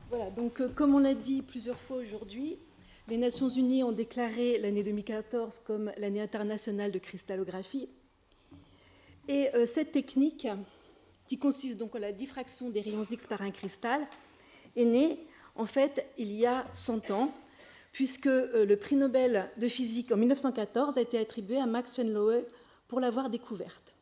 Voilà, donc comme on l'a dit plusieurs fois aujourd'hui, les Nations Unies ont déclaré l'année 2014 comme l'année internationale de cristallographie. Et cette technique, qui consiste donc en la diffraction des rayons X par un cristal, est née en fait il y a 100 ans, puisque le prix Nobel de physique en 1914 a été attribué à Max von Laue pour l'avoir découverte.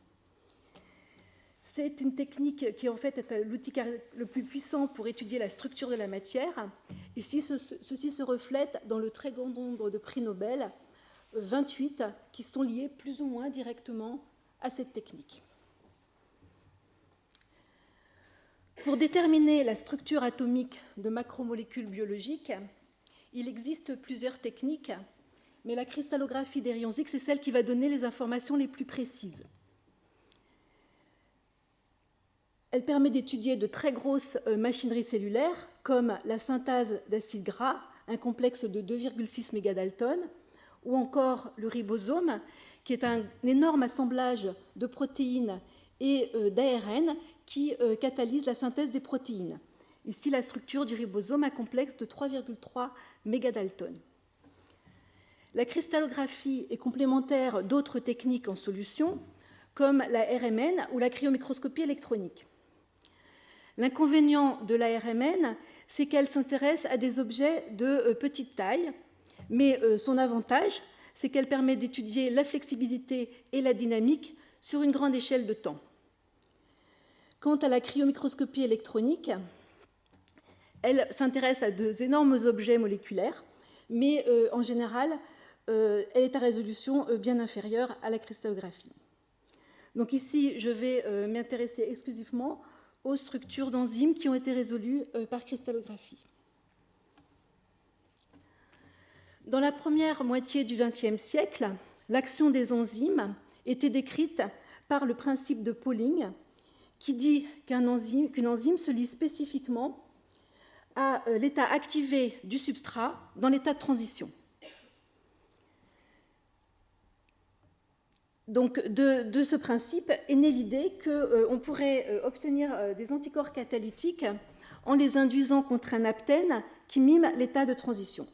C'est une technique qui en fait est l'outil le plus puissant pour étudier la structure de la matière, et ceci se reflète dans le très grand nombre de prix Nobel, 28, qui sont liés plus ou moins directement à cette technique. Pour déterminer la structure atomique de macromolécules biologiques, il existe plusieurs techniques, mais la cristallographie des rayons X est celle qui va donner les informations les plus précises. Elle permet d'étudier de très grosses machineries cellulaires, comme la synthase d'acides gras, un complexe de 2,6 mégadaltons, ou encore le ribosome, qui est un énorme assemblage de protéines et d'ARN qui catalyse la synthèse des protéines. Ici, la structure du ribosome, un complexe de 3,3 mégadaltons. La cristallographie est complémentaire d'autres techniques en solution, comme la RMN ou la cryomicroscopie électronique. L'inconvénient de la RMN, c'est qu'elle s'intéresse à des objets de petite taille, mais son avantage, c'est qu'elle permet d'étudier la flexibilité et la dynamique sur une grande échelle de temps. Quant à la cryomicroscopie électronique, elle s'intéresse à de énormes objets moléculaires, mais en général, elle est à résolution bien inférieure à la cristallographie. Donc ici, je vais m'intéresser exclusivement aux structures d'enzymes qui ont été résolues par cristallographie. Dans la première moitié du XXe siècle, l'action des enzymes était décrite par le principe de Pauling, qui dit qu'une enzyme se lie spécifiquement à l'état activé du substrat dans l'état de transition. Donc, de ce principe est née l'idée qu'on pourrait obtenir des anticorps catalytiques en les induisant contre un aptène qui mime l'état de transition.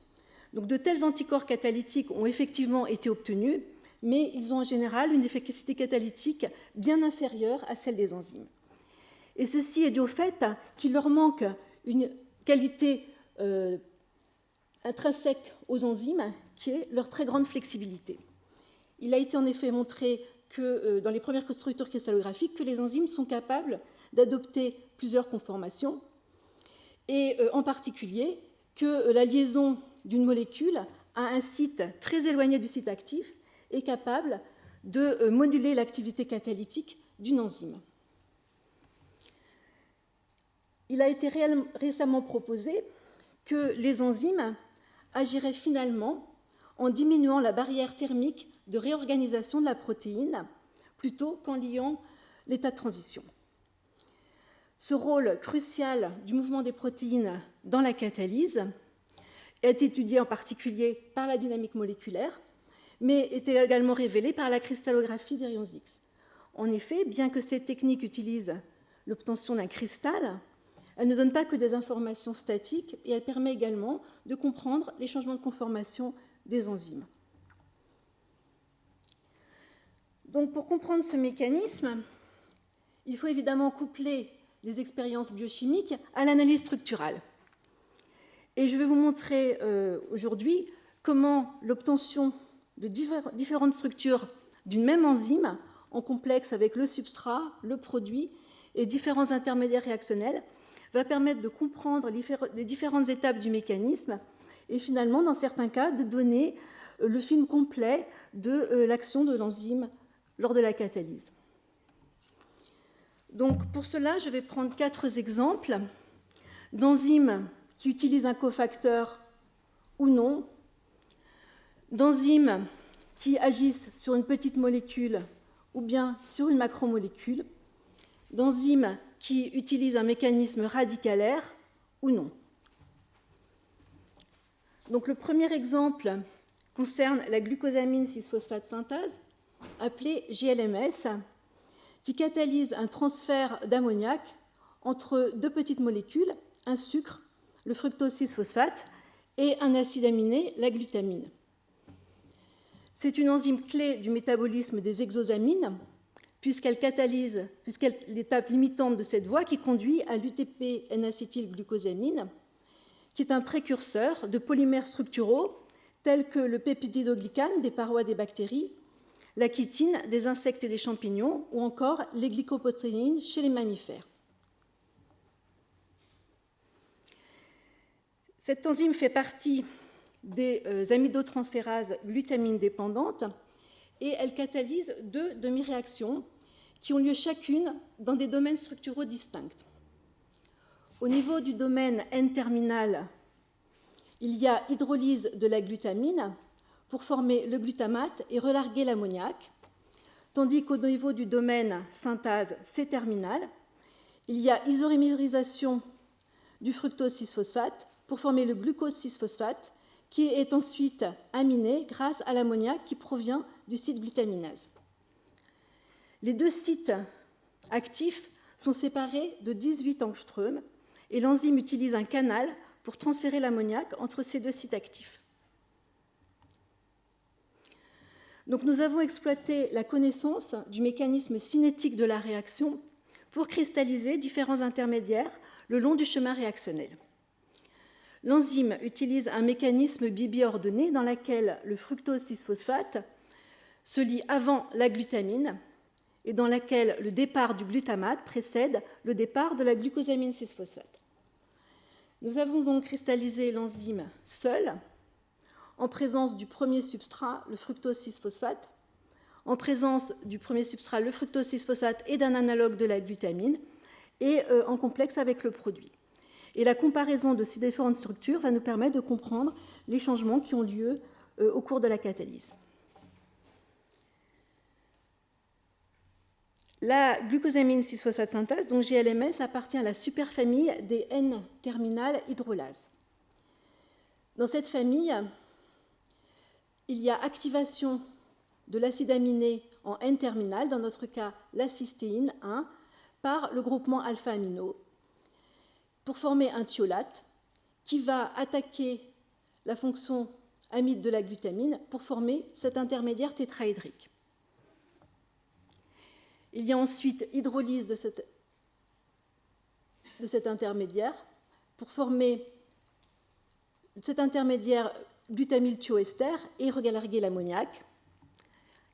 Donc, de tels anticorps catalytiques ont effectivement été obtenus, mais ils ont en général une efficacité catalytique bien inférieure à celle des enzymes. Et ceci est dû au fait qu'il leur manque une qualité intrinsèque aux enzymes, qui est leur très grande flexibilité. Il a été en effet montré que dans les premières structures cristallographiques, que les enzymes sont capables d'adopter plusieurs conformations, et en particulier que la liaison d'une molécule à un site très éloigné du site actif est capable de moduler l'activité catalytique d'une enzyme. Il a été récemment proposé que les enzymes agiraient finalement en diminuant la barrière thermique de réorganisation de la protéine plutôt qu'en liant l'état de transition. Ce rôle crucial du mouvement des protéines dans la catalyse est étudié en particulier par la dynamique moléculaire, mais est également révélé par la cristallographie des rayons X. En effet, bien que cette technique utilise l'obtention d'un cristal, elle ne donne pas que des informations statiques et elle permet également de comprendre les changements de conformation des enzymes. Donc, pour comprendre ce mécanisme, il faut évidemment coupler les expériences biochimiques à l'analyse structurale. Et je vais vous montrer aujourd'hui comment l'obtention de différentes structures d'une même enzyme, en complexe avec le substrat, le produit et différents intermédiaires réactionnels, va permettre de comprendre les différentes étapes du mécanisme et finalement, dans certains cas, de donner le film complet de l'action de l'enzyme lors de la catalyse. Donc, pour cela, je vais prendre 4 exemples d'enzymes qui utilisent un cofacteur ou non, d'enzymes qui agissent sur une petite molécule ou bien sur une macromolécule, d'enzymes qui utilisent un mécanisme radicalaire ou non. Donc, le premier exemple concerne la glucosamine 6-phosphate synthase, appelée GLMS, qui catalyse un transfert d'ammoniac entre 2 petites molécules, un sucre le fructose 6-phosphate, et un acide aminé, la glutamine. C'est une enzyme clé du métabolisme des hexosamines, puisqu'elle catalyse, puisqu'elle est l'étape limitante de cette voie qui conduit à l'UTP-N-acétylglucosamine, qui est un précurseur de polymères structuraux tels que le peptidoglycane des parois des bactéries, la chitine des insectes et des champignons, ou encore les glycoprotéines chez les mammifères. Cette enzyme fait partie des amidotransférases glutamine dépendantes et elle catalyse deux demi-réactions qui ont lieu chacune dans des domaines structuraux distincts. Au niveau du domaine N-terminal, il y a hydrolyse de la glutamine pour former le glutamate et relarguer l'ammoniac, tandis qu'au niveau du domaine synthase C-terminal, il y a isomérisation du fructose 6-phosphate pour former le glucose 6-phosphate, qui est ensuite aminé grâce à l'ammoniac qui provient du site glutaminase. Les deux sites actifs sont séparés de 18 angstroms et l'enzyme utilise un canal pour transférer l'ammoniac entre ces deux sites actifs. Donc nous avons exploité la connaissance du mécanisme cinétique de la réaction pour cristalliser différents intermédiaires le long du chemin réactionnel. L'enzyme utilise un mécanisme bibiordonné dans lequel le fructose 6-phosphate se lie avant la glutamine et dans laquelle le départ du glutamate précède le départ de la glucosamine 6-phosphate. Nous avons donc cristallisé l'enzyme seule, en présence du premier substrat, le fructose 6-phosphate, en présence du premier substrat, le fructose 6-phosphate et d'un analogue de la glutamine, et en complexe avec le produit. Et la comparaison de ces différentes structures va nous permettre de comprendre les changements qui ont lieu au cours de la catalyse. La glucosamine 6-phosphate synthase, donc GLMS, appartient à la superfamille des N-terminales hydrolases. Dans cette famille, il y a activation de l'acide aminé en N-terminal, dans notre cas la cystéine 1, par le groupement alpha-amino, pour former un thiolate qui va attaquer la fonction amide de la glutamine pour former cet intermédiaire tétrahydrique. Il y a ensuite hydrolyse de cet intermédiaire pour former cet intermédiaire glutamylthioester et relarguer l'ammoniac.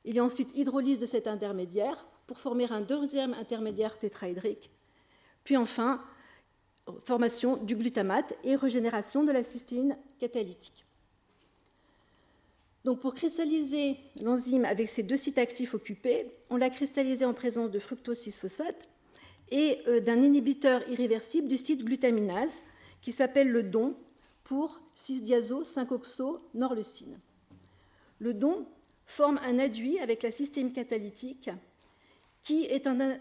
Il y a ensuite hydrolyse de cet intermédiaire pour former un deuxième intermédiaire tétrahydrique. Puis enfin, formation du glutamate et régénération de la cystéine catalytique. Donc pour cristalliser l'enzyme avec ces deux sites actifs occupés, on l'a cristallisé en présence de fructose 6-phosphate et d'un inhibiteur irréversible du site glutaminase qui s'appelle le DON pour 6-diazo-5-oxo-norleucine. Le DON forme un adduit avec la cystéine catalytique qui est un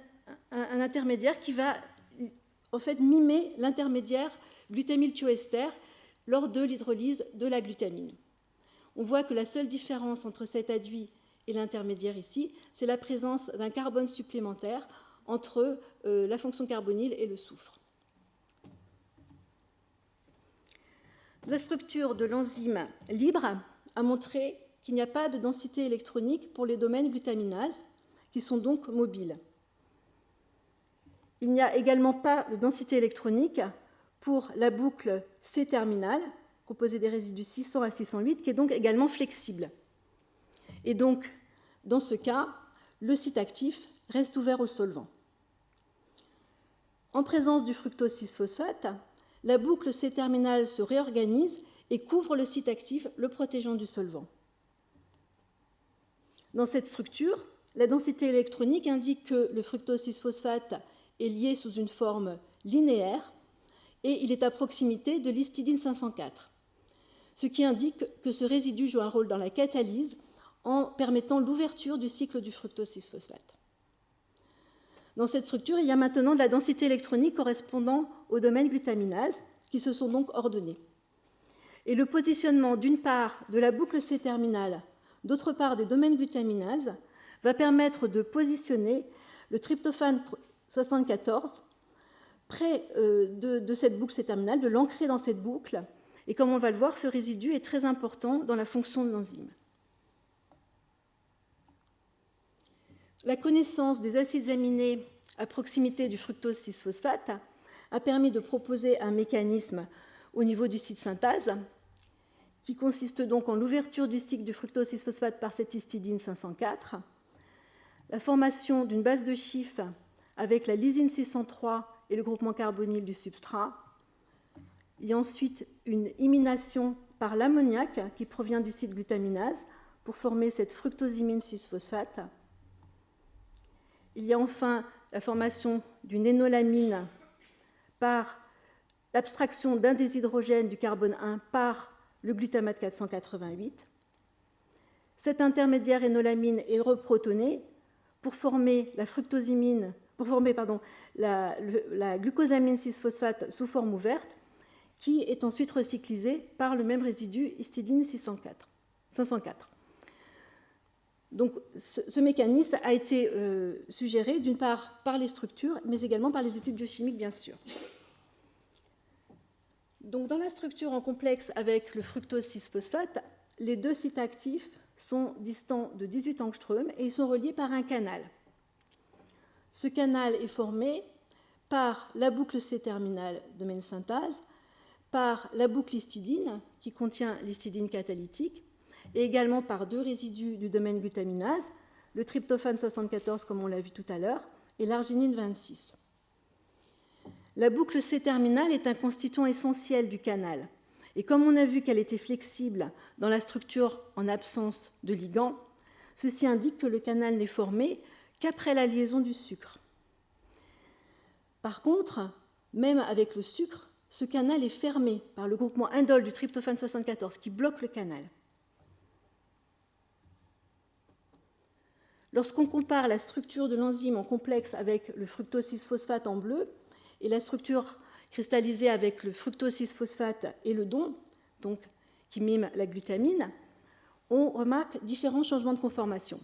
intermédiaire qui va en fait mimer l'intermédiaire glutamylthioester lors de l'hydrolyse de la glutamine. On voit que la seule différence entre cet adduit et l'intermédiaire ici, c'est la présence d'un carbone supplémentaire entre la fonction carbonyle et le soufre. La structure de l'enzyme libre a montré qu'il n'y a pas de densité électronique pour les domaines glutaminase, qui sont donc mobiles. Il n'y a également pas de densité électronique pour la boucle C-terminale, composée des résidus 600 à 608, qui est donc également flexible. Et donc, dans ce cas, le site actif reste ouvert au solvant. En présence du fructose 6-phosphate, la boucle C-terminale se réorganise et couvre le site actif, le protégeant du solvant. Dans cette structure, la densité électronique indique que le fructose 6-phosphate est lié sous une forme linéaire et il est à proximité de l'histidine 504, ce qui indique que ce résidu joue un rôle dans la catalyse en permettant l'ouverture du cycle du fructose 6-phosphate. Dans cette structure, il y a maintenant de la densité électronique correspondant au domaine glutaminase, qui se sont donc ordonnés. Et le positionnement d'une part de la boucle C-terminale, d'autre part des domaines glutaminase, va permettre de positionner le tryptophane 74 près de cette boucle C-terminale, de l'ancrer dans cette boucle. Et comme on va le voir, ce résidu est très important dans la fonction de l'enzyme. La connaissance des acides aminés à proximité du fructose 6-phosphate a permis de proposer un mécanisme au niveau du site synthase, qui consiste donc en l'ouverture du cycle du fructose 6-phosphate par cette histidine 504, la formation d'une base de Schiff avec la lysine 603 et le groupement carbonyl du substrat. Il y a ensuite une immination par l'ammoniac qui provient du site glutaminase pour former cette fructosimine 6-phosphate. Il y a enfin la formation d'une énolamine par l'abstraction d'un des hydrogènes du carbone 1 par le glutamate 488. Cet intermédiaire énolamine est reprotoné pour former la fructosimine, la glucosamine 6-phosphate sous forme ouverte, qui est ensuite recyclisée par le même résidu histidine 504. Donc, ce mécanisme a été suggéré d'une part par les structures, mais également par les études biochimiques, bien sûr. Donc, dans la structure en complexe avec le fructose 6-phosphate, les deux sites actifs sont distants de 18 angstroms et ils sont reliés par un canal. Ce canal est formé par la boucle C-terminale domaine synthase, par la boucle histidine, qui contient l'histidine catalytique, et également par deux résidus du domaine glutaminase, le tryptophane 74, comme on l'a vu tout à l'heure, et l'arginine 26. La boucle C-terminale est un constituant essentiel du canal. Et comme on a vu qu'elle était flexible dans la structure en absence de ligand, ceci indique que le canal n'est formé qu'après la liaison du sucre. Par contre, même avec le sucre, ce canal est fermé par le groupement indole du tryptophane 74 qui bloque le canal. Lorsqu'on compare la structure de l'enzyme en complexe avec le fructose 6-phosphate en bleu et la structure cristallisée avec le fructose 6-phosphate et le DON, donc, qui mime la glutamine, on remarque différents changements de conformation.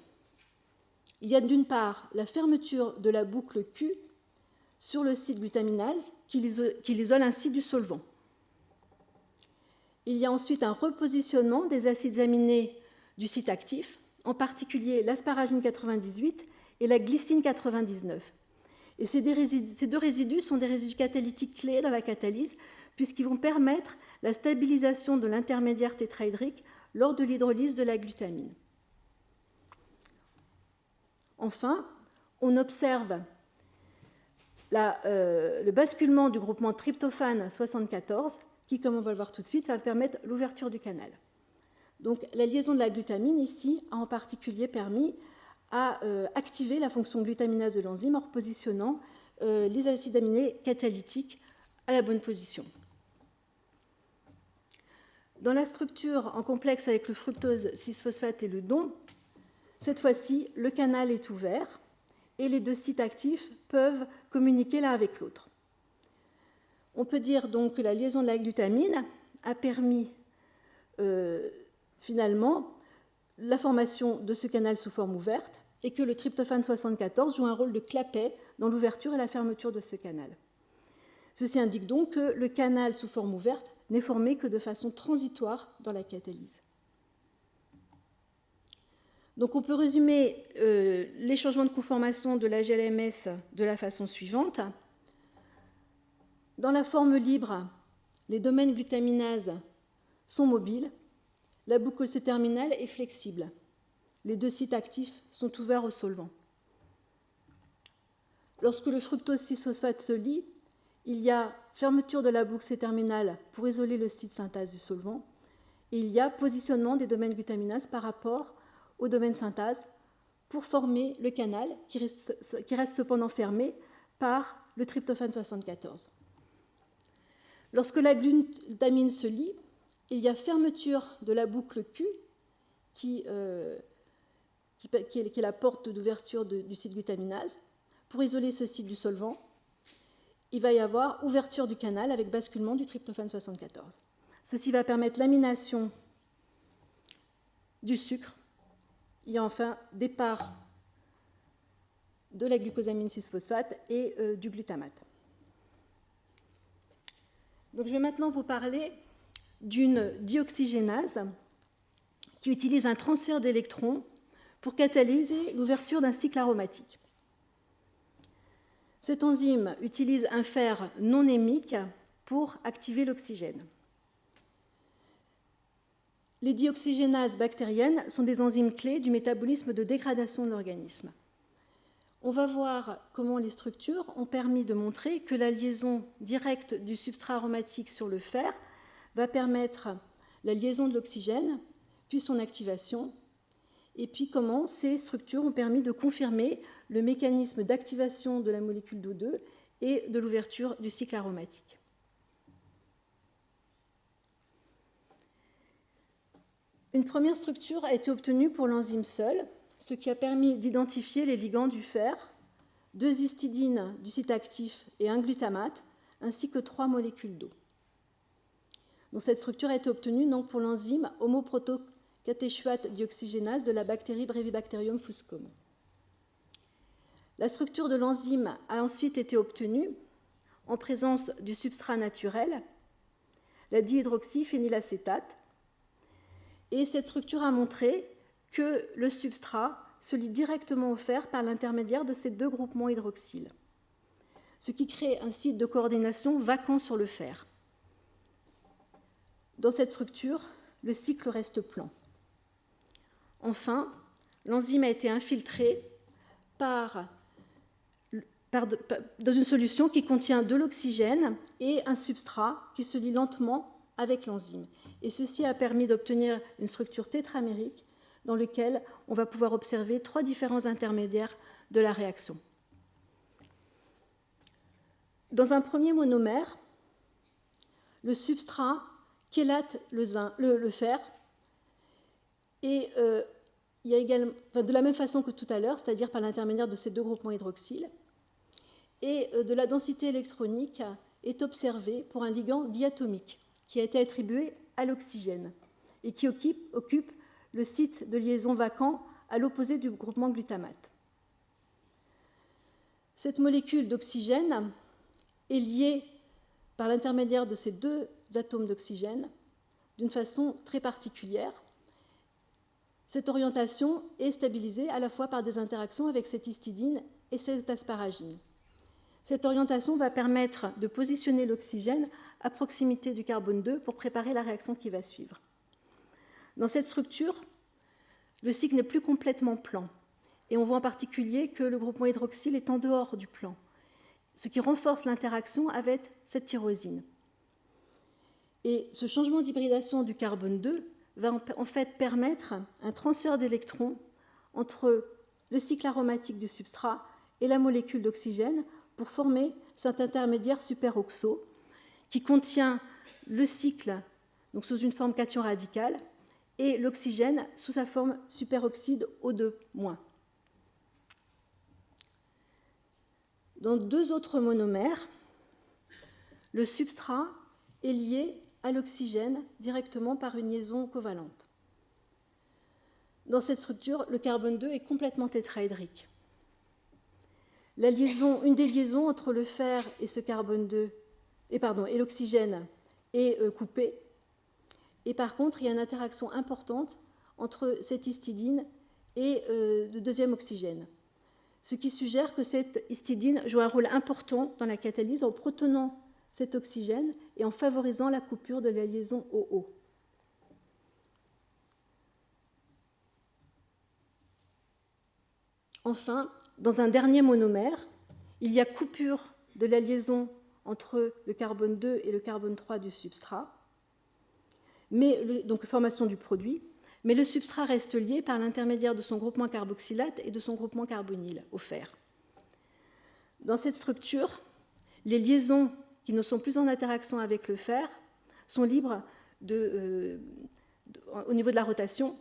Il y a d'une part la fermeture de la boucle Q sur le site glutaminase qui l'isole ainsi du solvant. Il y a ensuite un repositionnement des acides aminés du site actif, en particulier l'asparagine 98 et la glycine 99. Et ces deux résidus sont des résidus catalytiques clés dans la catalyse, puisqu'ils vont permettre la stabilisation de l'intermédiaire tétraédrique lors de l'hydrolyse de la glutamine. Enfin, on observe le basculement du groupement tryptophane 74, qui, comme on va le voir tout de suite, va permettre l'ouverture du canal. Donc, la liaison de la glutamine, ici, a en particulier permis à activer la fonction glutaminase de l'enzyme en repositionnant les acides aminés catalytiques à la bonne position. Dans la structure en complexe avec le fructose 6-phosphate et le DON, cette fois-ci, le canal est ouvert et les deux sites actifs peuvent communiquer l'un avec l'autre. On peut dire donc que la liaison de la glutamine a permis finalement la formation de ce canal sous forme ouverte et que le tryptophane 74 joue un rôle de clapet dans l'ouverture et la fermeture de ce canal. Ceci indique donc que le canal sous forme ouverte n'est formé que de façon transitoire dans la catalyse. Donc on peut résumer les changements de conformation de la GLMS de la façon suivante. Dans la forme libre, les domaines glutaminase sont mobiles, la boucle C-terminale est flexible. Les deux sites actifs sont ouverts au solvant. Lorsque le fructose 6-phosphate se lie, il y a fermeture de la boucle C-terminale pour isoler le site synthase du solvant, et il y a positionnement des domaines glutaminase par rapport au domaine synthase pour former le canal qui reste cependant fermé par le tryptophane 74. Lorsque la glutamine se lie, il y a fermeture de la boucle Q qui est la porte d'ouverture du site glutaminase. Pour isoler ce site du solvant, il va y avoir ouverture du canal avec basculement du tryptophane 74. Ceci va permettre l'amination du sucre. Il y a enfin départ de la glucosamine 6-phosphate et du glutamate. Donc, je vais maintenant vous parler d'une dioxygénase qui utilise un transfert d'électrons pour catalyser l'ouverture d'un cycle aromatique. Cette enzyme utilise un fer non hémique pour activer l'oxygène. Les dioxygénases bactériennes sont des enzymes clés du métabolisme de dégradation de l'organisme. On va voir comment les structures ont permis de montrer que la liaison directe du substrat aromatique sur le fer va permettre la liaison de l'oxygène, puis son activation, et puis comment ces structures ont permis de confirmer le mécanisme d'activation de la molécule d'O2 et de l'ouverture du cycle aromatique. Une première structure a été obtenue pour l'enzyme seule, ce qui a permis d'identifier les ligands du fer, 2 histidines du site actif et un glutamate, ainsi que 3 molécules d'eau. Donc, cette structure a été obtenue donc, pour l'enzyme homoprotocatéchuate dioxygénase de la bactérie Brevibacterium fuscum. La structure de l'enzyme a ensuite été obtenue en présence du substrat naturel, la dihydroxyphénylacétate, et cette structure a montré que le substrat se lie directement au fer par l'intermédiaire de ces 2 groupements hydroxyles, ce qui crée un site de coordination vacant sur le fer. Dans cette structure, le cycle reste plan. Enfin, l'enzyme a été infiltrée dans une solution qui contient de l'oxygène et un substrat qui se lie lentement avec l'enzyme. Et ceci a permis d'obtenir une structure tétramérique dans laquelle on va pouvoir observer 3 différents intermédiaires de la réaction. Dans un premier monomère, le substrat chélate le fer et il y a également, de la même façon que tout à l'heure, c'est-à-dire par l'intermédiaire de ces 2 groupements hydroxyles, et de la densité électronique est observée pour un ligand diatomique qui a été attribué à l'oxygène et qui occupe le site de liaison vacant à l'opposé du groupement glutamate. Cette molécule d'oxygène est liée par l'intermédiaire de ces 2 atomes d'oxygène d'une façon très particulière. Cette orientation est stabilisée à la fois par des interactions avec cette histidine et cette asparagine. Cette orientation va permettre de positionner l'oxygène à proximité du carbone 2 pour préparer la réaction qui va suivre. Dans cette structure, le cycle n'est plus complètement plan, et on voit en particulier que le groupement hydroxyle est en dehors du plan, ce qui renforce l'interaction avec cette tyrosine. Et ce changement d'hybridation du carbone 2 va en fait permettre un transfert d'électrons entre le cycle aromatique du substrat et la molécule d'oxygène pour former cet intermédiaire superoxo qui contient le cycle donc sous une forme cation radicale et l'oxygène sous sa forme superoxyde O2-. Dans 2 autres monomères, le substrat est lié à l'oxygène directement par une liaison covalente. Dans cette structure, le carbone 2 est complètement tétraédrique. Une des liaisons entre le fer et ce carbone 2 et l'oxygène est coupée. Et par contre, il y a une interaction importante entre cette histidine et le 2e oxygène, ce qui suggère que cette histidine joue un rôle important dans la catalyse en protonnant cet oxygène et en favorisant la coupure de la liaison OO. Enfin, dans un dernier monomère, il y a coupure de la liaison entre le carbone 2 et le carbone 3 du substrat, donc formation du produit, mais le substrat reste lié par l'intermédiaire de son groupement carboxylate et de son groupement carbonyle au fer. Dans cette structure, les liaisons qui ne sont plus en interaction avec le fer sont libres au niveau de la rotation,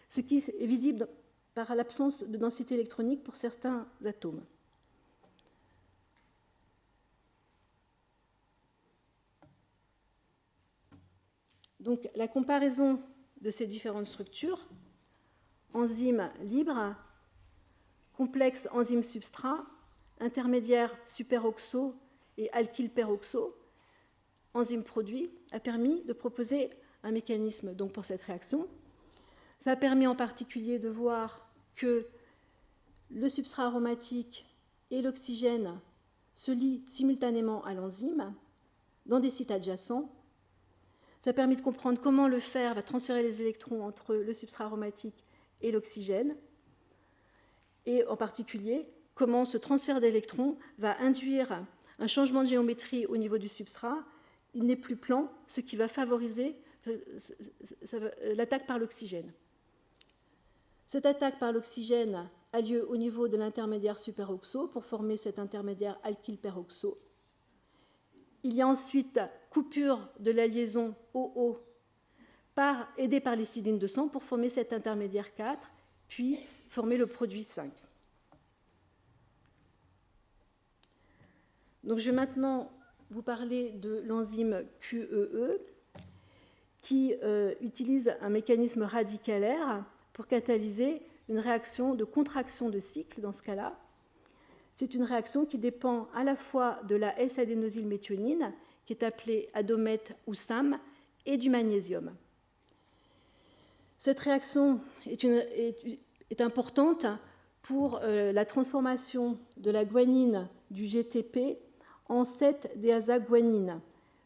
ce qui est visible par l'absence de densité électronique pour certains atomes. Donc, la comparaison de ces différentes structures, enzyme libre, complexe enzyme-substrat, intermédiaire superoxo et alkylperoxo, enzyme produit a permis de proposer un mécanisme donc, pour cette réaction. Ça a permis en particulier de voir que le substrat aromatique et l'oxygène se lient simultanément à l'enzyme dans des sites adjacents. Ça a permis de comprendre comment le fer va transférer les électrons entre le substrat aromatique et l'oxygène, et en particulier comment ce transfert d'électrons va induire un changement de géométrie au niveau du substrat. Il n'est plus plan, ce qui va favoriser l'attaque par l'oxygène. Cette attaque par l'oxygène a lieu au niveau de l'intermédiaire superoxo pour former cet intermédiaire alkylperoxo. Il y a ensuite coupure de la liaison OO aidée par l'histidine de sang pour former cet intermédiaire 4, puis former le produit 5. Donc, je vais maintenant vous parler de l'enzyme QEE qui utilise un mécanisme radicalaire pour catalyser une réaction de contraction de cycle dans ce cas-là. C'est une réaction qui dépend à la fois de la S-adénosylméthionine, qui est appelée adomète ou SAM, et du magnésium. Cette réaction est importante pour la transformation de la guanine du GTP en 7-déazaguanine,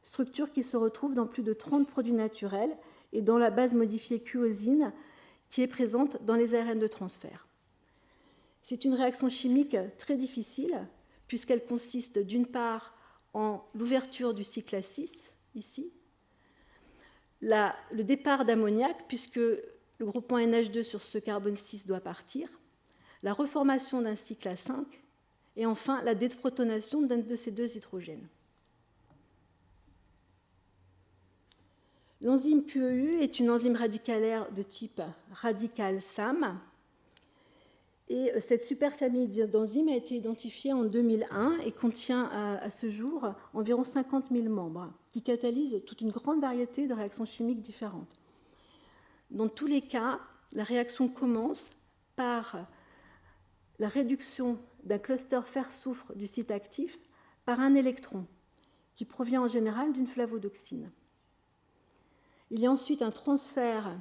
structure qui se retrouve dans plus de 30 produits naturels et dans la base modifiée cuosine qui est présente dans les ARN de transfert. C'est une réaction chimique très difficile puisqu'elle consiste d'une part en l'ouverture du cycle A6, ici, le départ d'ammoniac puisque le groupement NH2 sur ce carbone 6 doit partir, la reformation d'un cycle A5 et enfin la déprotonation d'un de ces deux hydrogènes. L'enzyme QEU est une enzyme radicalaire de type radical SAM. Et cette superfamille d'enzymes a été identifiée en 2001 et contient à ce jour environ 50 000 membres qui catalysent toute une grande variété de réactions chimiques différentes. Dans tous les cas, la réaction commence par la réduction d'un cluster fer-soufre du site actif par un électron qui provient en général d'une flavodoxine. Il y a ensuite un transfert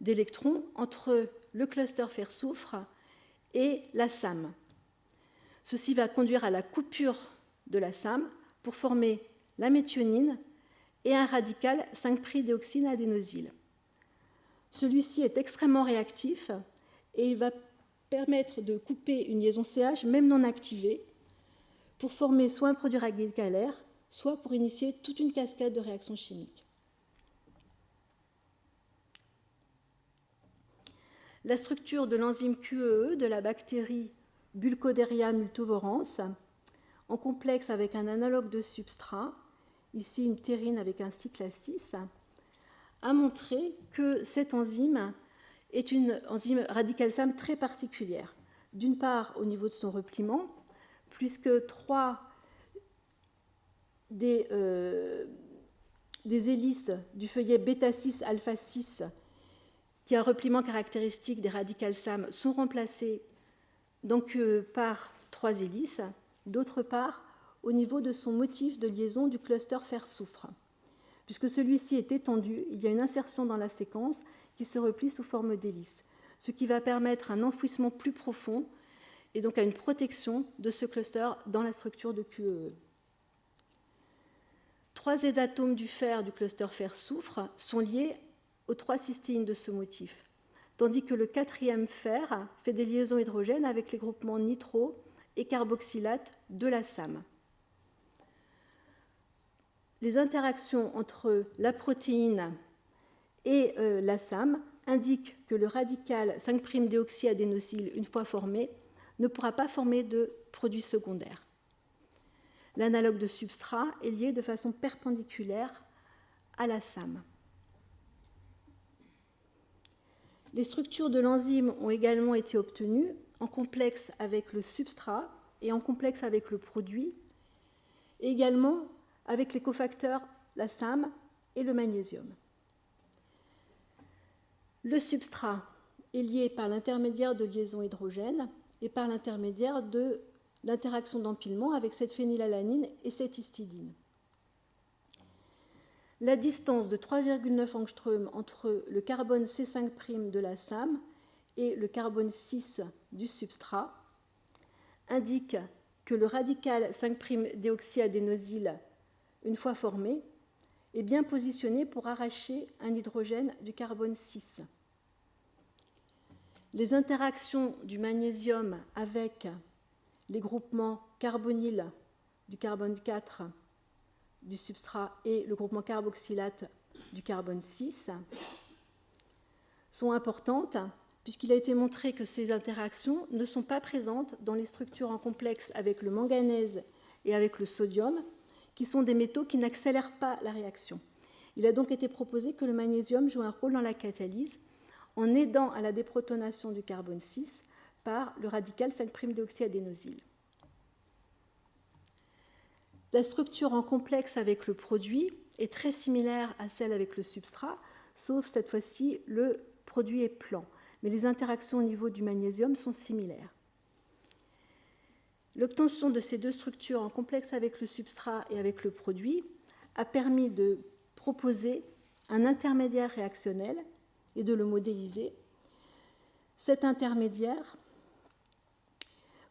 d'électrons entre le cluster fer-soufre et la SAM. Ceci va conduire à la coupure de la SAM pour former la méthionine et un radical 5'-déoxyne-adénosyle. Celui-ci est extrêmement réactif et il va permettre de couper une liaison CH, même non activée, pour former soit un produit radicalaire, soit pour initier toute une cascade de réactions chimiques. La structure de l'enzyme QEE de la bactérie Burkholderia multivorans, en complexe avec un analogue de substrat, ici une ptérine avec un cycle A6, a montré que cette enzyme est une enzyme radicale SAM très particulière. D'une part, au niveau de son repliement, puisque 3 des hélices du feuillet β6 alpha 6 qui a un repliement caractéristique des radicales SAM, sont remplacés donc par 3 hélices. D'autre part, au niveau de son motif de liaison du cluster fer-soufre. Puisque celui-ci est étendu, il y a une insertion dans la séquence qui se replie sous forme d'hélice, ce qui va permettre un enfouissement plus profond et donc à une protection de ce cluster dans la structure de QEE. 3 Z-atomes du fer du cluster fer-soufre sont liés aux 3 cystéines de ce motif, tandis que le 4e fer fait des liaisons hydrogènes avec les groupements nitro et carboxylate de la SAM. Les interactions entre la protéine et la SAM indiquent que le radical 5'-déoxyadénosyle, une fois formé, ne pourra pas former de produits secondaires. L'analogue de substrat est lié de façon perpendiculaire à la SAM. Les structures de l'enzyme ont également été obtenues en complexe avec le substrat et en complexe avec le produit, et également avec les cofacteurs, la SAM et le magnésium. Le substrat est lié par l'intermédiaire de liaisons hydrogènes et par l'intermédiaire d'interactions d'empilement avec cette phénylalanine et cette histidine. la distance de 3,9 angstroms entre le carbone C5' de la SAM et le carbone 6 du substrat indique que le radical 5' déoxyadénosyle, une fois formé, est bien positionné pour arracher un hydrogène du carbone 6. Les interactions du magnésium avec les groupements carbonyles du carbone 4 du substrat et le groupement carboxylate du carbone 6 sont importantes puisqu'il a été montré que ces interactions ne sont pas présentes dans les structures en complexe avec le manganèse et avec le sodium, qui sont des métaux qui n'accélèrent pas la réaction. Il a donc été proposé que le magnésium joue un rôle dans la catalyse en aidant à la déprotonation du carbone 6 par le radical 5' déoxyadénosyle. La structure en complexe avec le produit est très similaire à celle avec le substrat, sauf cette fois-ci le produit est plan, mais les interactions au niveau du magnésium sont similaires. L'obtention de ces deux structures en complexe avec le substrat et avec le produit a permis de proposer un intermédiaire réactionnel et de le modéliser. Cet intermédiaire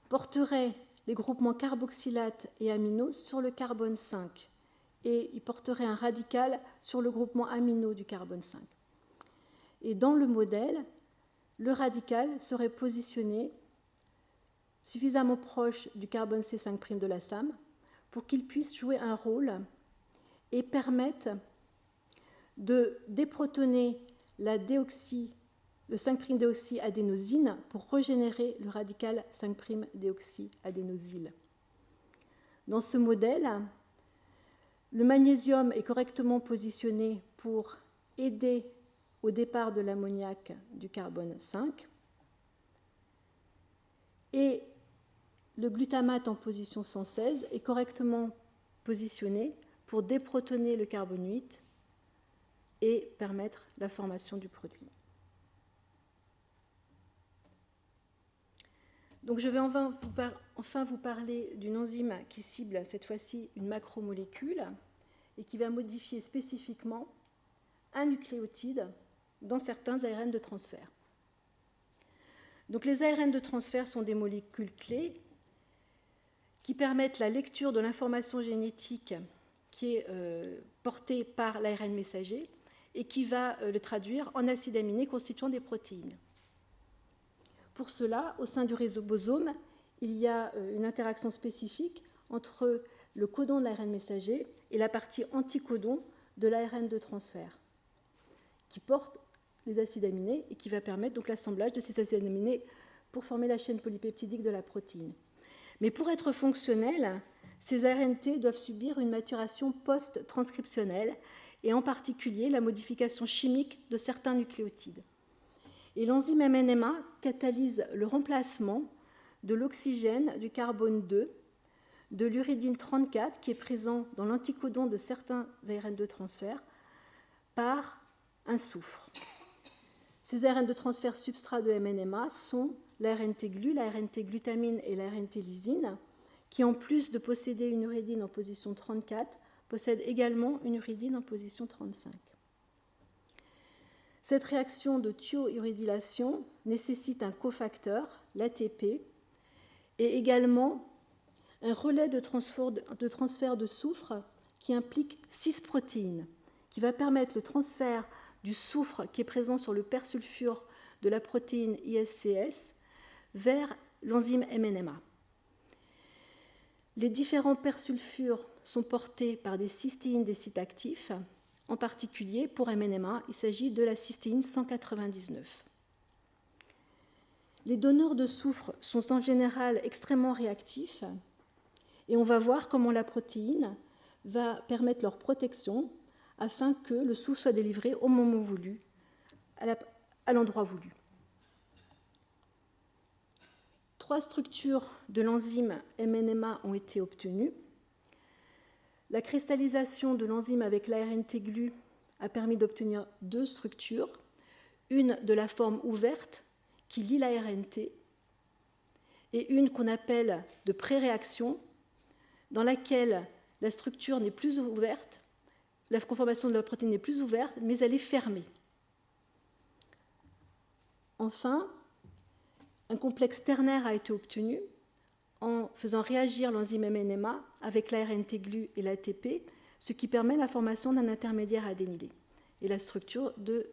porterait les groupements carboxylate et amino sur le carbone 5 et il porterait un radical sur le groupement amino du carbone 5. Et dans le modèle, le radical serait positionné suffisamment proche du carbone C5' de la SAM pour qu'il puisse jouer un rôle et permettre de déprotoner le 5' déoxyadénosine pour régénérer le radical 5' déoxyadénosyle. Dans ce modèle, le magnésium est correctement positionné pour aider au départ de l'ammoniac du carbone 5 et le glutamate en position 116 est correctement positionné pour déprotoner le carbone 8 et permettre la formation du produit. Donc je vais enfin vous parler d'une enzyme qui cible cette fois-ci une macromolécule et qui va modifier spécifiquement un nucléotide dans certains ARN de transfert. Donc les ARN de transfert sont des molécules clés qui permettent la lecture de l'information génétique qui est portée par l'ARN messager et qui va le traduire en acides aminés constituant des protéines. Pour cela, au sein du ribosome, il y a une interaction spécifique entre le codon de l'ARN messager et la partie anticodon de l'ARN de transfert, qui porte les acides aminés et qui va permettre donc l'assemblage de ces acides aminés pour former la chaîne polypeptidique de la protéine. Mais pour être fonctionnels, ces ARNT doivent subir une maturation post-transcriptionnelle et en particulier la modification chimique de certains nucléotides. Et l'enzyme MNMA catalyse le remplacement de l'oxygène du carbone 2, de l'uridine 34 qui est présent dans l'anticodon de certains ARN de transfert par un soufre. Ces ARN de transfert substrat de MNMA sont l'ARNT glu, l'ARNT glutamine et l'ARNT lysine, qui en plus de posséder une uridine en position 34, possèdent également une uridine en position 35. Cette réaction de thiouridylation nécessite un cofacteur, l'ATP, et également un relais de transfert de soufre qui implique 6 protéines, qui va permettre le transfert du soufre qui est présent sur le persulfure de la protéine ISCS vers l'enzyme MNMA. Les différents persulfures sont portés par des cystéines des sites actifs. En particulier, pour MNMA, il s'agit de la cystéine 199. Les donneurs de soufre sont en général extrêmement réactifs et on va voir comment la protéine va permettre leur protection afin que le soufre soit délivré au moment voulu, à l'endroit voulu. 3 structures de l'enzyme MNMA ont été obtenues. La cristallisation de l'enzyme avec l'ARNT glu a permis d'obtenir 2 structures, une de la forme ouverte qui lie l'ARNT et une qu'on appelle de pré-réaction dans laquelle la structure n'est plus ouverte, la conformation de la protéine est plus ouverte, mais elle est fermée. Enfin, un complexe ternaire a été obtenu en faisant réagir l'enzyme MNMA avec l'ARNT-GLU et l'ATP, ce qui permet la formation d'un intermédiaire adénylé. Et la structure de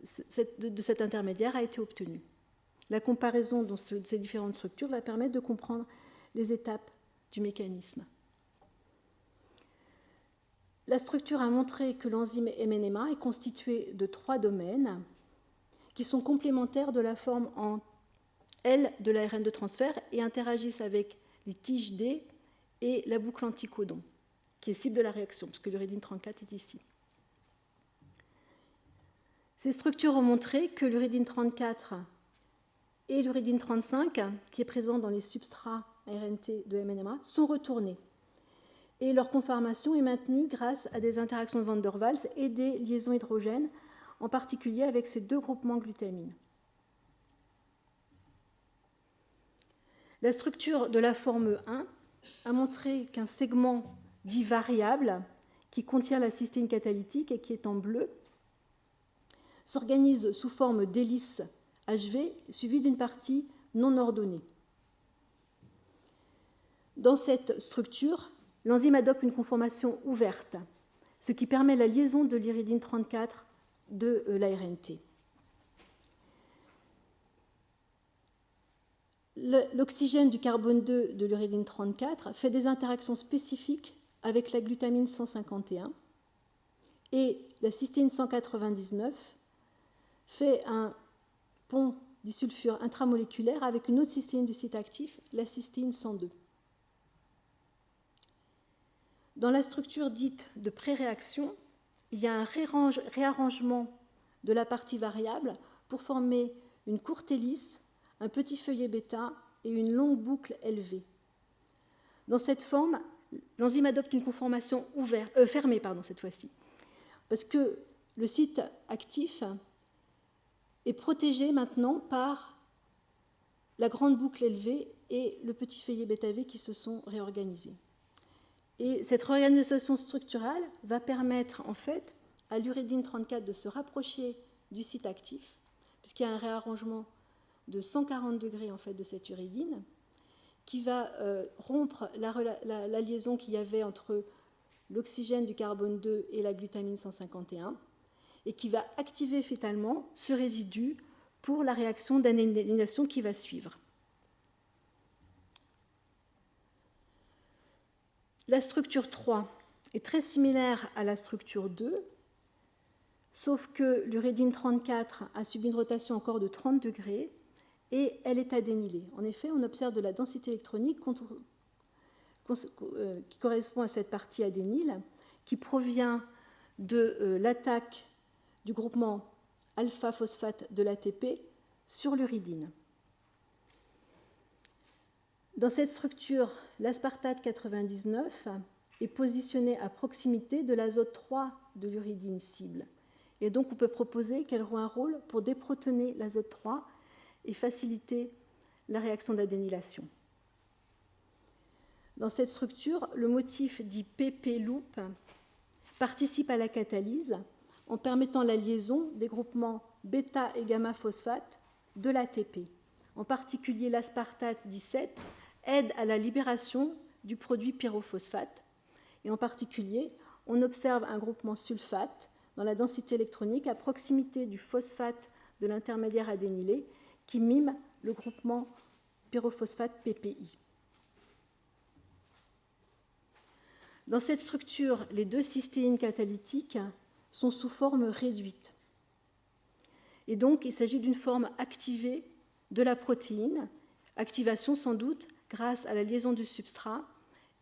cet intermédiaire a été obtenue. La comparaison de ces différentes structures va permettre de comprendre les étapes du mécanisme. La structure a montré que l'enzyme MNMA est constituée de 3 domaines qui sont complémentaires de la forme en L de l'ARN de transfert et interagissent avec les tiges D et la boucle anticodon, qui est cible de la réaction, puisque l'uridine 34 est ici. Ces structures ont montré que l'uridine 34 et l'uridine 35, qui est présente dans les substrats ARNT de MNMA, sont retournés. Et leur conformation est maintenue grâce à des interactions de Van der Waals et des liaisons hydrogènes, en particulier avec ces 2 groupements glutamine. La structure de la forme 1 a montré qu'un segment dit variable, qui contient la cystéine catalytique et qui est en bleu, s'organise sous forme d'hélice HV suivie d'une partie non ordonnée. Dans cette structure, l'enzyme adopte une conformation ouverte, ce qui permet la liaison de l'iridine 34 de l'ARNT. L'oxygène du carbone 2 de l'uridine 34 fait des interactions spécifiques avec la glutamine 151 et la cystéine 199 fait un pont disulfure intramoléculaire avec une autre cystéine du site actif, la cystéine 102. Dans la structure dite de préréaction, il y a un réarrangement de la partie variable pour former une courte hélice, un petit feuillet bêta et une longue boucle élevée. Dans cette forme, l'enzyme adopte une conformation fermée cette fois-ci, parce que le site actif est protégé maintenant par la grande boucle élevée et le petit feuillet bêta-V qui se sont réorganisés. Et cette réorganisation structurale va permettre en fait à l'uridine 34 de se rapprocher du site actif, puisqu'il y a un réarrangement de 140 degrés en fait, de cette uridine, qui va rompre la liaison qu'il y avait entre l'oxygène du carbone 2 et la glutamine 151, et qui va activer fatalement ce résidu pour la réaction d'anénylisation qui va suivre. La structure 3 est très similaire à la structure 2, sauf que l'uridine 34 a subi une rotation encore de 30 degrés et elle est adénylée. En effet, on observe de la densité électronique qui correspond à cette partie adényle, qui provient de l'attaque du groupement alpha-phosphate de l'ATP sur l'uridine. Dans cette structure, l'aspartate 99 est positionné à proximité de l'azote 3 de l'uridine cible. Et donc, on peut proposer qu'elle joue un rôle pour déprotoner l'azote 3 et faciliter la réaction d'adénylation. Dans cette structure, le motif dit PP-loop participe à la catalyse en permettant la liaison des groupements bêta et gamma phosphate de l'ATP. En particulier, l'aspartate 17 aide à la libération du produit pyrophosphate. Et en particulier, on observe un groupement sulfate dans la densité électronique à proximité du phosphate de l'intermédiaire adénylé qui mime le groupement pyrophosphate PPI. Dans cette structure, les deux cystéines catalytiques sont sous forme réduite. Et donc, il s'agit d'une forme activée de la protéine, activation sans doute grâce à la liaison du substrat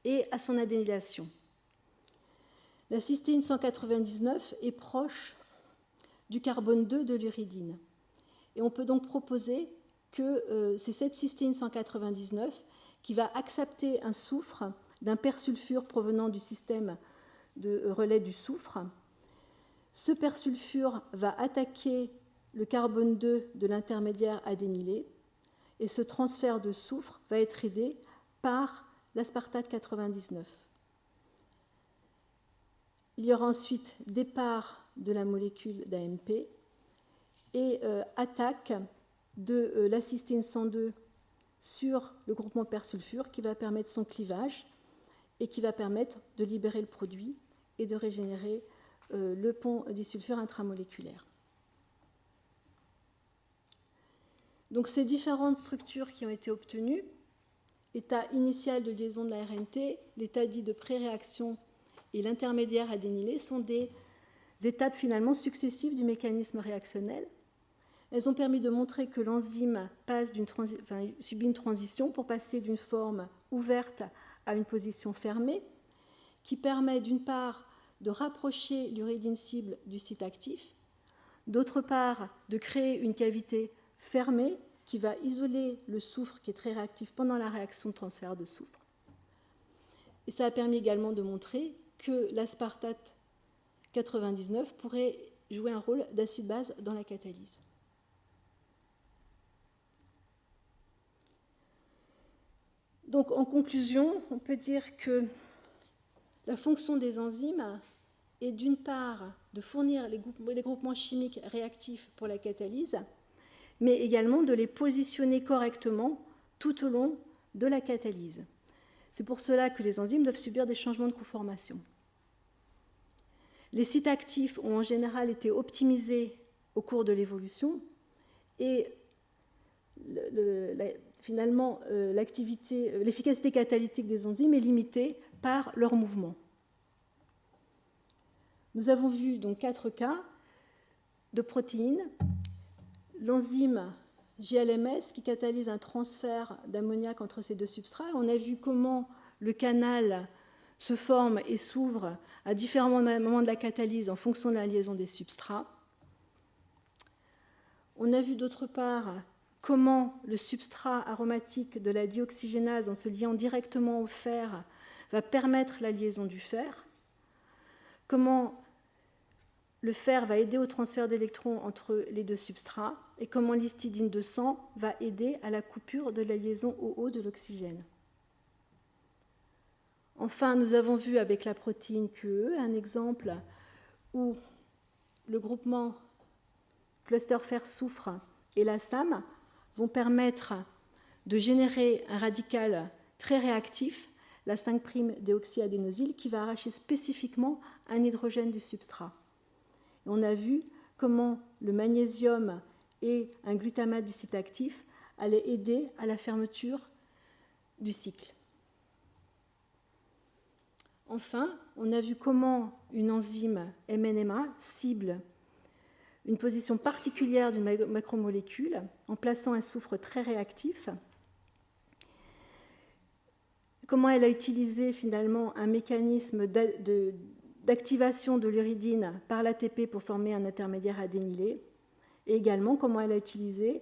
et à son adénylation. La cystéine 199 est proche du carbone 2 de l'uridine. Et on peut donc proposer que c'est cette cystéine 199 qui va accepter un soufre d'un persulfure provenant du système de relais du soufre. Ce persulfure va attaquer le carbone 2 de l'intermédiaire adénylé et ce transfert de soufre va être aidé par l'aspartate 99. Il y aura ensuite départ de la molécule d'AMP et attaque de la cystéine 102 sur le groupement persulfure qui va permettre son clivage et qui va permettre de libérer le produit et de régénérer le pont disulfure intramoléculaire. Donc ces différentes structures qui ont été obtenues, l'état initial de liaison de la RNT, l'état dit de pré-réaction et l'intermédiaire adénylé sont des étapes finalement successives du mécanisme réactionnel. Elles ont permis de montrer que l'enzyme subit une transition pour passer d'une forme ouverte à une position fermée, qui permet d'une part de rapprocher l'uridine cible du site actif, d'autre part de créer une cavité fermée qui va isoler le soufre qui est très réactif pendant la réaction de transfert de soufre. Et ça a permis également de montrer que l'aspartate 99 pourrait jouer un rôle d'acide-base dans la catalyse. Donc, en conclusion, on peut dire que la fonction des enzymes est d'une part de fournir les groupements chimiques réactifs pour la catalyse, mais également de les positionner correctement tout au long de la catalyse. C'est pour cela que les enzymes doivent subir des changements de conformation. Les sites actifs ont en général été optimisés au cours de l'évolution et finalement l'efficacité catalytique des enzymes est limitée par leur mouvement. Nous avons vu donc 4 cas de protéines. L'enzyme GLMS qui catalyse un transfert d'ammoniac entre ces deux substrats. On a vu comment le canal se forme et s'ouvre à différents moments de la catalyse en fonction de la liaison des substrats. On a vu d'autre part comment le substrat aromatique de la dioxygénase, en se liant directement au fer, va permettre la liaison du fer. Comment le fer va aider au transfert d'électrons entre les deux substrats et comment l'histidine de sang va aider à la coupure de la liaison OO de l'oxygène. Enfin, nous avons vu avec la protéine QE un exemple où le groupement cluster fer-soufre et la SAM vont permettre de générer un radical très réactif, la 5'-déoxyadénosyle, qui va arracher spécifiquement un hydrogène du substrat. Et on a vu comment le magnésium et un glutamate du site actif allaient aider à la fermeture du cycle. Enfin, on a vu comment une enzyme MNMA cible une position particulière d'une macromolécule en plaçant un soufre très réactif. Comment elle a utilisé finalement un mécanisme d'activation de l'uridine par l'ATP pour former un intermédiaire adénylé, et également comment elle a utilisé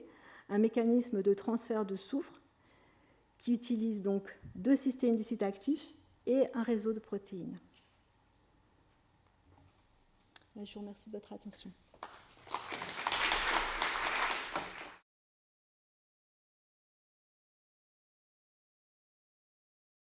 un mécanisme de transfert de soufre qui utilise donc 2 cystéines du site actif et un réseau de protéines. Je vous remercie de votre attention.